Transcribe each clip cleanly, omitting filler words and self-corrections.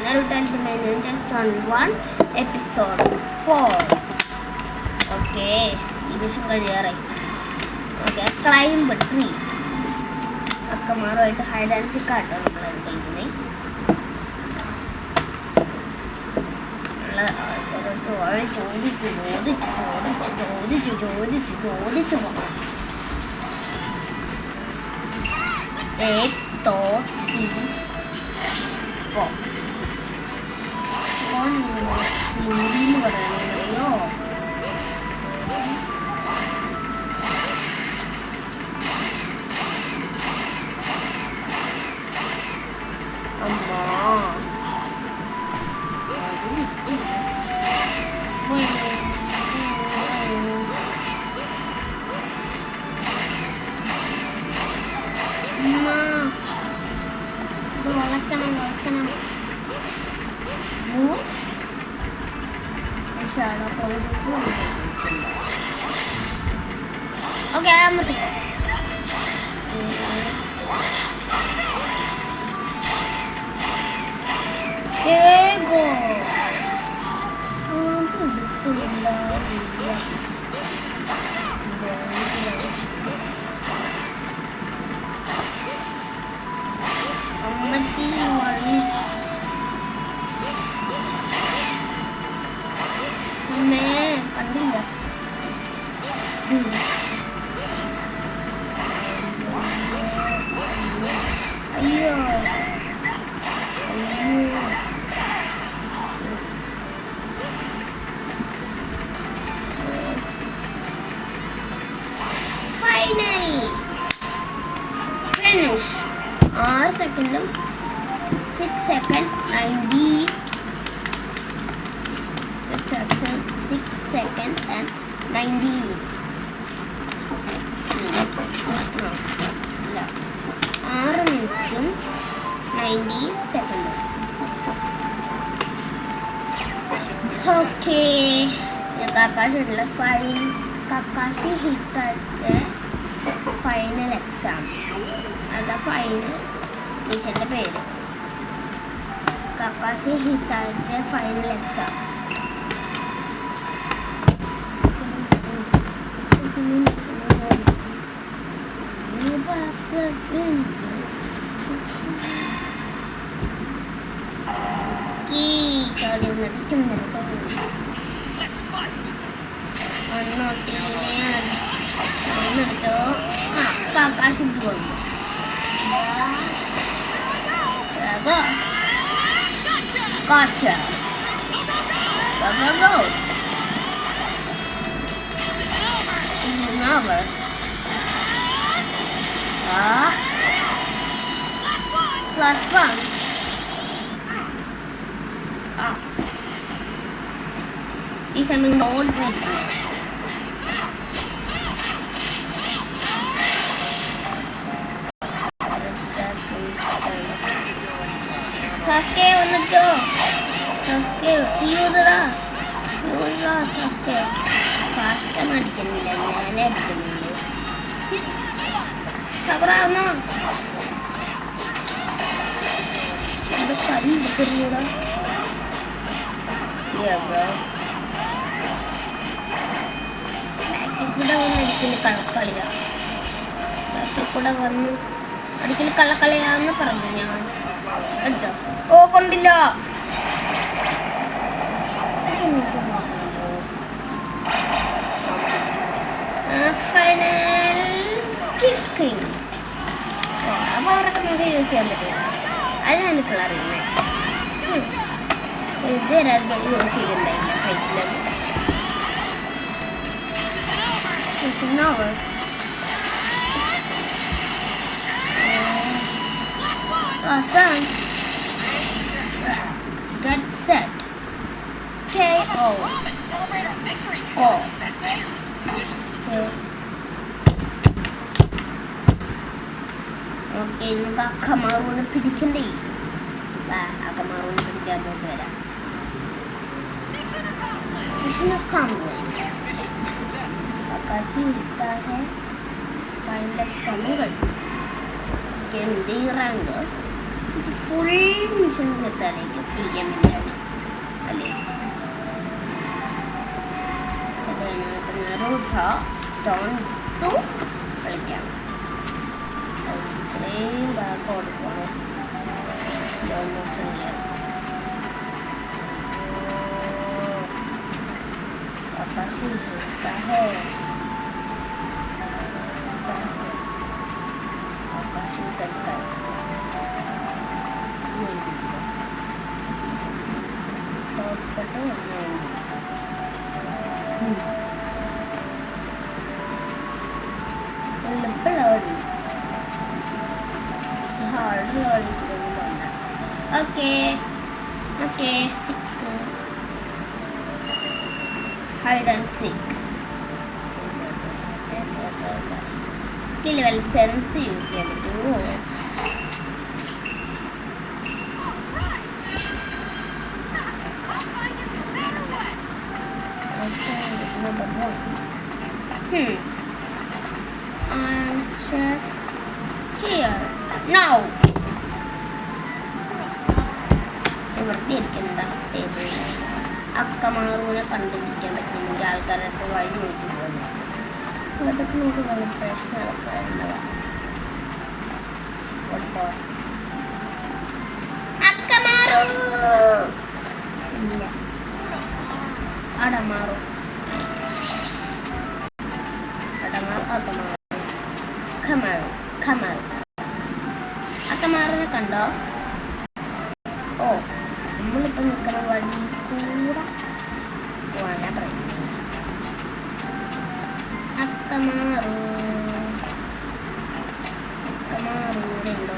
Naruto Ultimate Ninja Stone 1 Episode 4. Okay, ഈ mission കഴിയാറായി. Okay, climb tree. അക്കമാറുമായിട്ട് hide and seek ആട്ടോ നമ്മളത് കളിക്കുന്നത്. ചോദിച്ചു പോകാം. പറയാനോ അമ്മ വളക്കണം. ഓക്കെ, കണ്ടില്ല. അയ്യോ ഫൈനലി ഫിനിഷ്. 6 സെക്കൻഡും 6 സെക്കൻഡ് 90 6 seconds and 90. ഇല്ല, 6 മിനിറ്റും 90 സെക്കൻഡും. Okay, Kakashi Hitachi final exam. അതാ ഫൈനൽ മിഷൻ്റെ പേര്. Kakashi Hitachi final exam. Gotcha. Go. Another. Last one. These are my old videos. Sasuke വന്നിട്ടോ? Sasuke തീരുതടാ. Sasuke അടിക്കുന്നില്ല, ഞാനേ അടിക്കുന്നുള്ളൂ. സബറാന്നോ? അത് കരി എടുക്കുന്നുടാ. ബാക്കിൽ കൂടെ വന്ന് അടിക്കല് കള്ളക്കളിയാ. ബാക്കിൽ കൂടെ വന്ന് അടിക്കല് കള്ളക്കളിയാന്ന് പറഞ്ഞു ഞാൻ. അടിച്ചോ? ഓ, കൊണ്ടില്ല. Final kicking. അപ്പോൾ അവരൊക്കെ നമുക്ക് യൂസ് ചെയ്യാൻ പറ്റില്ല. അത് ഞാനിപ്പോൾ അറിയുന്നത്. ഇതുവരെ അത് യൂസ് ചെയ്തിട്ടുണ്ടായില്ല ഫൈറ്റിലൊക്കെ. Awesome. Get set. KO. Go. Okay, നമുക്ക് അക്കമാറൂനെ പിടിക്കണ്ടേ? അക്കമാറൂനെ പിടിക്കാൻ പോയിട്ട് വരാം. Mission accomplished. Kakashi हिस्सा है final exam game D rank full mission തീർത്താലേക്ക് ചെയ്യാൻ വേണ്ടിയാണ് അല്ലേ. സ്റ്റോൺ ടു കളിക്കാം. ഇത്രയും ഭാഗം കൊടുക്കണം. സ്ലോ മോഷനിൽ Okay, sick. Hide and seek. Level sense use ചെയ്യാൻ പറ്റുമോ? Number 1. And check here. Now. വെറുതെ ഇരിക്കണ്ട. ടേബിളിൽ അക്കമാറൂനെ കണ്ടുപിടിക്കാൻ പറ്റുമെങ്കിൽ ആൾക്കാരുടെ വഴി ചോദിച്ചു പോകുന്നു. അതൊക്കെ നമുക്ക് വളരെ പ്രശ്നമൊക്കെ ഉണ്ടാവാം. അക്കമാറൂ ഇല്ല, അടമാറൂ അക്കമാറിനെ കണ്ടോ? ഓ, നമ്മളിപ്പോൾ നിൽക്കുന്ന വഴി കൂടെ പോകാനാ പറയുന്നത്. അക്കമാറൂ ഇവിടെ ഉണ്ടോ?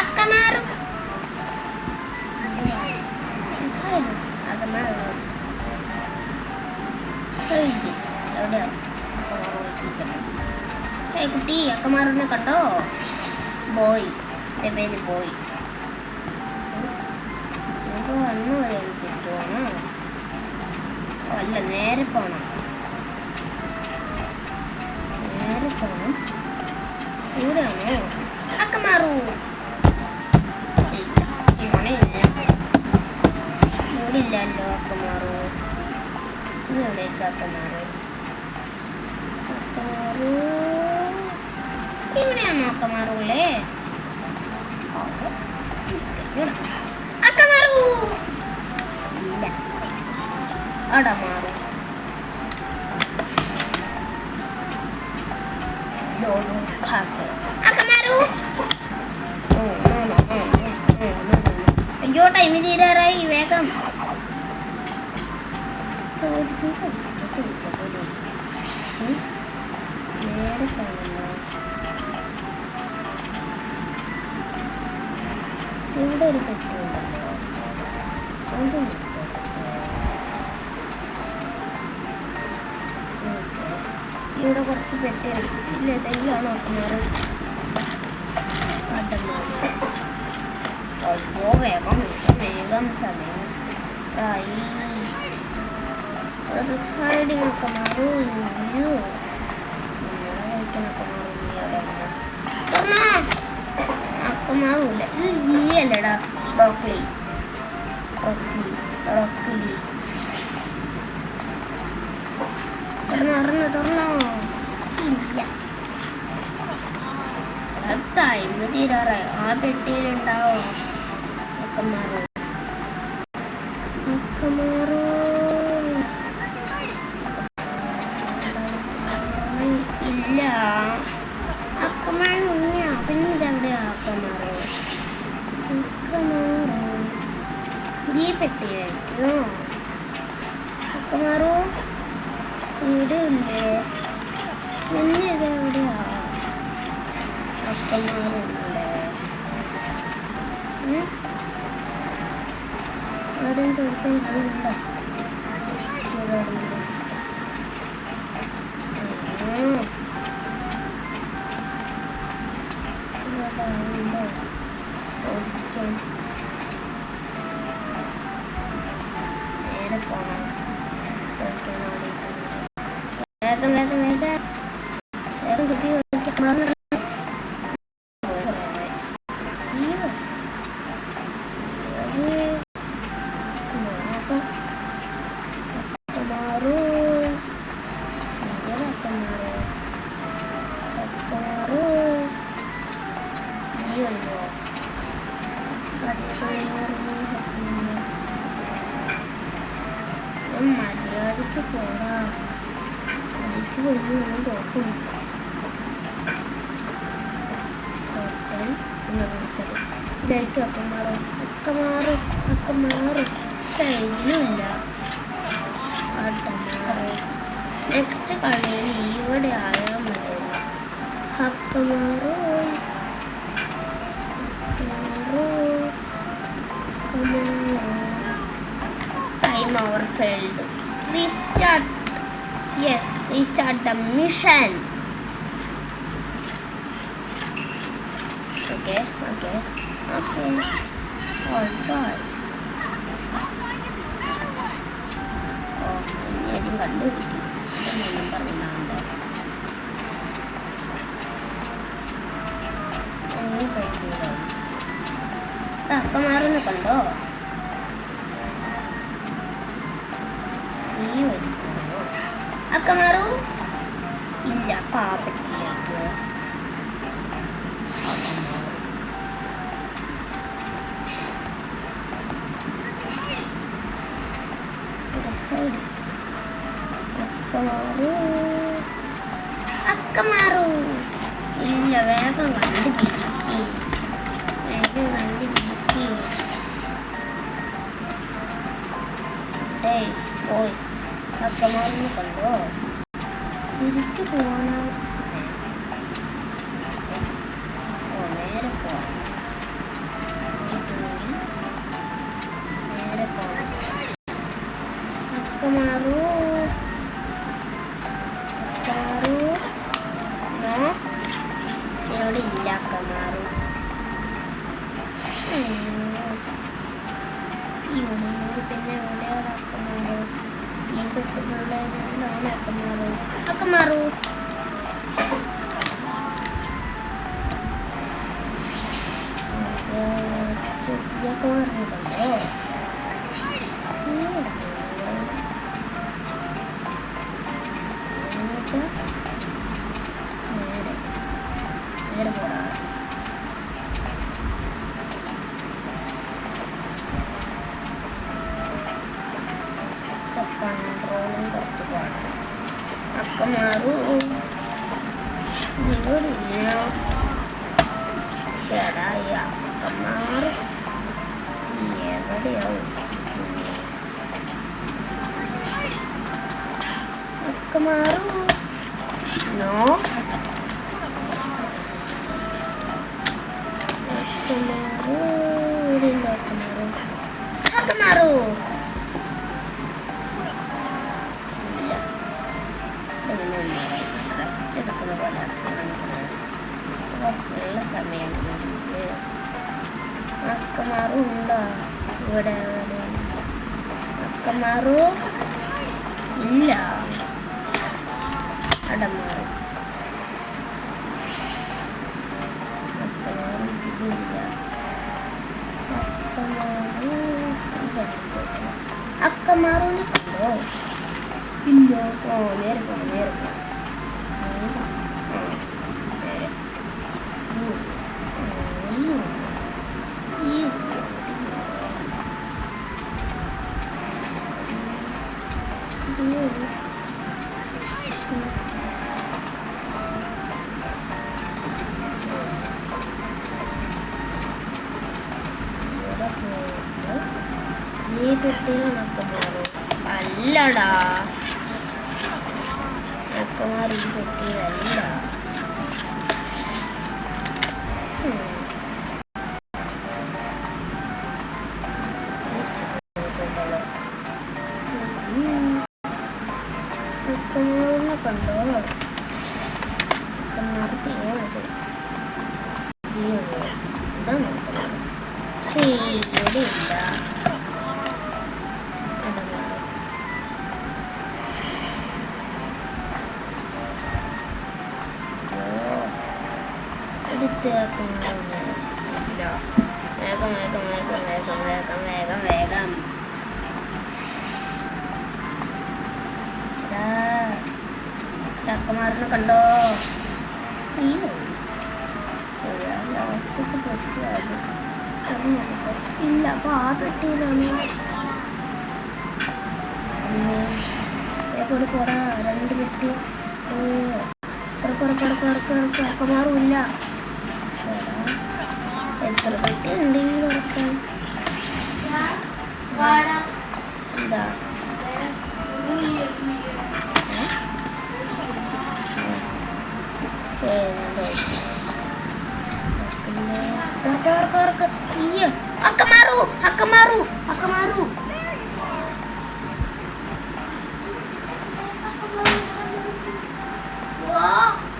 അക്കമാറൂ എവിടെയാ കുട്ടി? അക്കമാറിനെ കണ്ടോ? ബോയ്, എൻ്റെ പേര് ബോയ്. വന്നു വഴി തിരിച്ചു പോകണം. അല്ല, നേരെ പോണം. ഇവിടെയാണോ അക്കമാറൂ? ഇവിടെ ഇല്ലല്ലോ അക്കമാറൂ. ഇവിടേക്ക് അക്കമാറൂ. ഇവിടെയാണോ അക്കമാറൂല്ലേ? അക്കമാറൂ ഇല്ല, അടമാറൂ. അയ്യോ, ടൈം തീരാറായി. വേഗം നേരെ കാണുന്നു. ഇവിടെ ഒരു പെട്ടിയുണ്ടല്ലോ, അതും ഇവിടെ കുറച്ച് പെട്ടിയുണ്ട്. ഇല്ല, ഇതെല്ലാം നോക്കുന്നത്. അയ്യോ, വേഗം സമയം ആയി. ഒരു സൈഡിനൊക്കെ മാറും. അക്കമാറൂല്ല. ഇത് നീ അല്ലടാ, ബ്രോക്കലി. തുറന്നോ? ഇല്ല, ടൈം തീരാറായി. ആ പെട്ടിയിലുണ്ടാവോ അക്കമാറൂ? ഇല്ല, അക്കമാറൂ ഉണ്ണിയാ. പിന്നെ ഇതെവിടെയാ അക്കമാറൂ? ഈ പെട്ടിയായിരിക്കും അക്കമാറൂ. ഇവിടെ ഇല്ലേ? പിന്നെ ഇതെവിടെയാ അക്കമാറുണ്ടേ? ആരെയും ചോദിക്കാൻ ആളുണ്ടോ? നേരെ പോണം. ചോദിക്കാൻ വേഗം കുട്ടി മര്യാദക്ക് പോടാ, എനിക്ക് വലിയ ഒന്നും തോക്കും. ഇതായിട്ട് ഒക്കെ മാറും. ശൈലിയില്ല. നെക്സ്റ്റ് കളിയിൽ ഇവിടെ ആയാൽ മതിയല്ലോ. Time over failed. Restart the mission. Okay. All right. ഇനിയും കണ്ടുപിടിക്കും. പറഞ്ഞുണ്ട് അക്കമാറൊന്ന് കണ്ടോ? നീ വരുന്നു അക്കമാറു ഇല്ല പാപ്പറ്റിലേക്ക്. അക്കമാറു ഇല്ല, വേഗം കണ്ടുപിടിക്ക്. പോയി അക്കമാറിന് കണ്ടോ? തിരിച്ചു പോവാനോ? നേരെ പോവാം. കിട്ടുമെങ്കിൽ നേരെ പോവാം. അക്കമാറു ഇവിടെ ഇല്ല. അക്കമാറു പിന്നെ എവിടെയാണ് അക്കമാറു? ഈ പെട്ടികളുള്ളതാണ് അക്കമാറു. അക്കമാറിനുണ്ടോ? നേരെ പോടാ. കൺട്രോളും കുറച്ച് പാടാണ്. അക്കമാറു ഇവിടില്ല. ചേടായി അക്കമാറു എവിടെയാവും? അക്കമാറു നോ. അക്കമാറു റെസ്റ്റ് എടുക്കുന്ന പോലെ ഉള്ള സമയം. അക്കമാറു ഉണ്ടോ ഇവിടെ? അക്കമാറു ഇല്ല. അടമാറു അക്കമാറുവിനെ കണ്ടോ? ഇല്ല. നേരെ പോണം. നീ പെട്ടിയിൽ അക്കമാറു അല്ലടാ. അക്കമാറു ഈ പെട്ടിയിലല്ല. അക്കമാറിനെ കണ്ടോ? അക്കമാറ് ഇതാണ് ഇവിടെ ഇല്ല. എടുത്ത് അക്കമാറ് അക്കമാറിനെ കണ്ടോ? ലാസ്റ്റത്തെ പെട്ടിയത് ഇല്ല. അപ്പൊ ആ പെട്ടിയിലാണ് പോടാ 2 പെട്ടി. അക്കമാറുമില്ല. എത്ര പെട്ടി ഉണ്ടെങ്കിലും ഉറക്കാൻ എന്താ അക്കമാറു.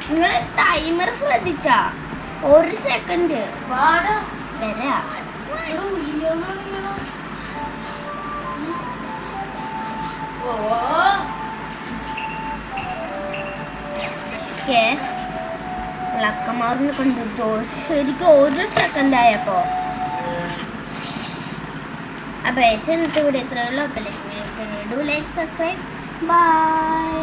നിങ്ങള് ടൈമർ ശ്രദ്ധിച്ചാ? 1 സെക്കൻഡ് വരാ. അക്കമാറിനെ കണ്ടു ശരിക്കും 1 സെക്കൻഡ് ആയപ്പോ. അപ്പൊ ഇന്നത്തെ വീഡിയോ ഇത്രയുള്ളൂ. അപ്പൊ ലൈക്ക് സബ്സ്ക്രൈബ്. ബൈ.